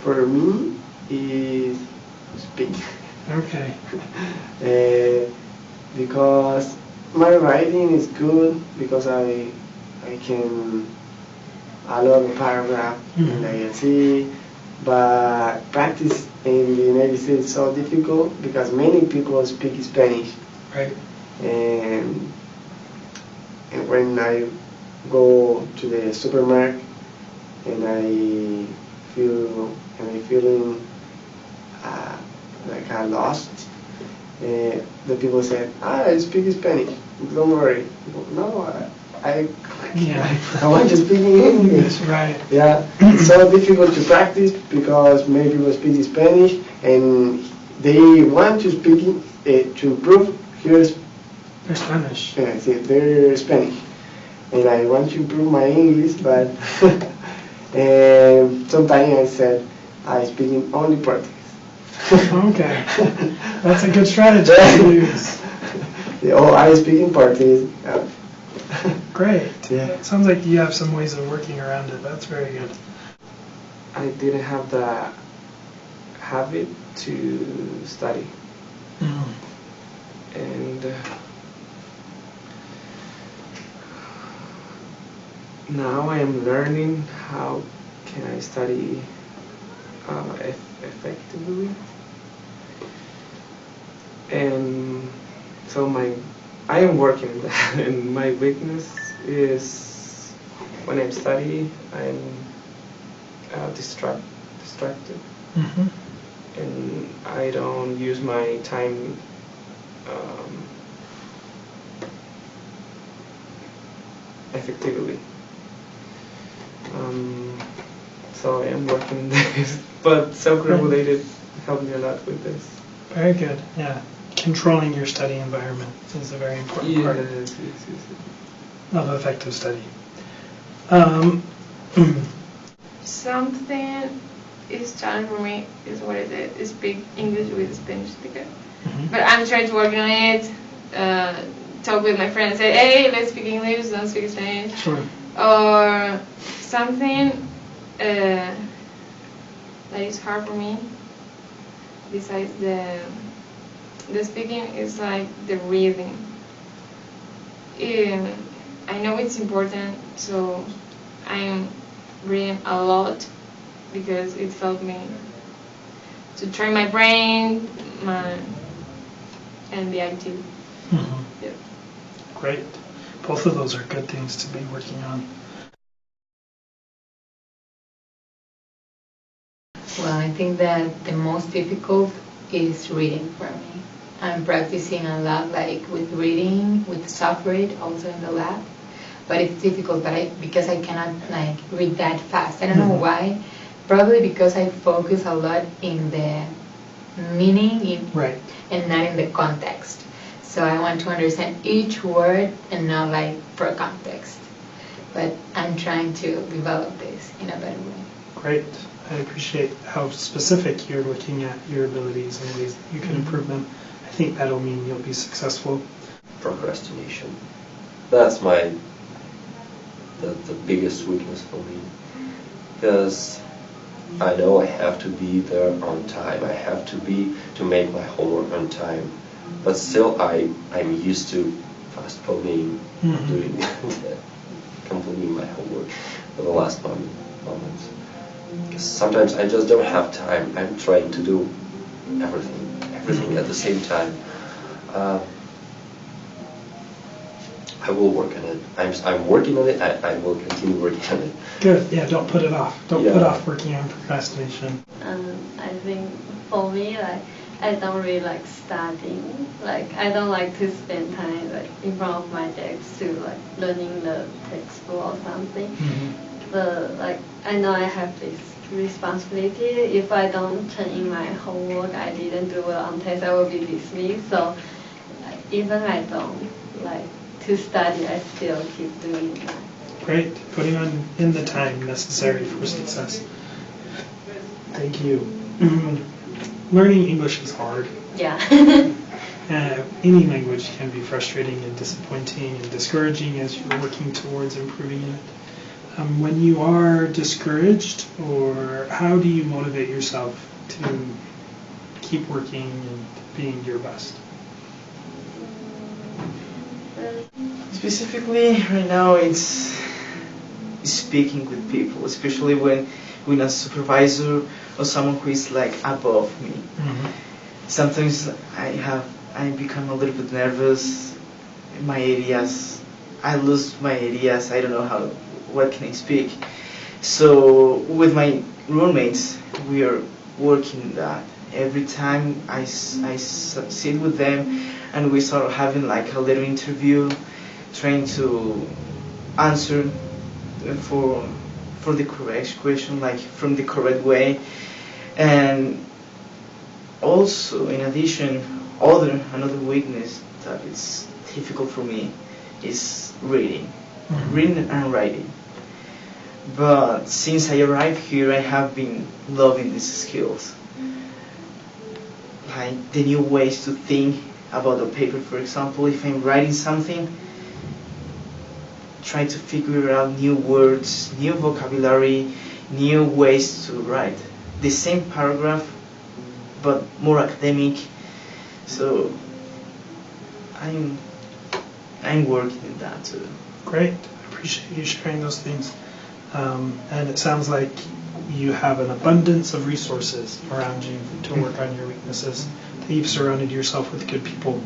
for me is speak. Okay. Because my writing is good because I can a lot of paragraph in the ILC, but practice in the United States is so difficult because many people speak Spanish. Right. And when I go to the supermarket and I feeling like I lost, the people said, I speak Spanish, don't worry. No, I want to speak in English. Right. Yeah, it's so difficult to practice because many people speak Spanish and they want to speak to improve their Spanish. Their Spanish, and I want to improve my English, but sometimes I said I speak only Portuguese. Okay, that's a good strategy to use. I speak in Portuguese. Great. Yeah. It sounds like you have some ways of working around it. That's very good. I didn't have the habit to study. And now I am learning how can I study effectively. And so I am working on that, and my weakness is when I'm studying, I'm distracted, and I don't use my time effectively. So I am working on this, but self-regulated helped me a lot with this. Very good. Yeah. Controlling your study environment is a very important part of effective study. Something is challenging for me is what is it? Speak English with a Spanish speaker. But I'm trying to work on it. Talk with my friends. Say, hey, let's speak English. Don't speak Spanish. Sure. Or something that is hard for me. Besides the speaking is like the reading. I know it's important, so I'm reading a lot because it helped me to train my brain and be active. Yeah. Great. Both of those are good things to be working on. Well, I think that the most difficult is reading for me. I'm practicing a lot, like with reading, with soft read, also in the lab. But it's difficult, because I cannot like read that fast. I don't know why. Probably because I focus a lot in the meaning and not in the context. So I want to understand each word and not like for context. But I'm trying to develop this in a better way. Great. I appreciate how specific you're looking at your abilities and ways that you can improve them. I think that'll mean you'll be successful. Procrastination. That's the biggest weakness for me. Because I know I have to be there on time. I have to make my homework on time. But still I'm used to postponing doing completing my homework for the last moments. Because sometimes I just don't have time. I'm trying to do everything at the same time. I will work on it. I'm working on it. I will continue working on it. Good. Yeah. Don't put it off. Don't put off working on procrastination. I think for me, like, I don't really like studying. Like, I don't like to spend time like in front of my desk to like learning the textbook or something. But like, I know I have this responsibility. If I don't turn in my homework, I didn't do well on test, I will be dismissed. So even I don't like to study, I still keep doing that. Great. Putting in the time necessary for success. Thank you. Learning English is hard. Yeah. Any language can be frustrating and disappointing and discouraging as you're working towards improving it. When you are discouraged, or how do you motivate yourself to keep working and being your best? Specifically, right now it's speaking with people, especially when a supervisor or someone who is like above me. Sometimes I become a little bit nervous in my areas. I lose my ideas. I don't know what can I speak. So with my roommates, we are working that. Every time I sit with them, and we start having like a little interview, trying to answer for the correct question, like from the correct way. And also, in addition, another weakness that it's difficult for me is reading and writing. But since I arrived here, I have been loving these skills, like the new ways to think about a paper. For example, if I'm writing something, try to figure out new words, new vocabulary, new ways to write the same paragraph, but more academic. So I'm working in that too. Great. I appreciate you sharing those things. And it sounds like you have an abundance of resources around you to work on your weaknesses, that you've surrounded yourself with good people.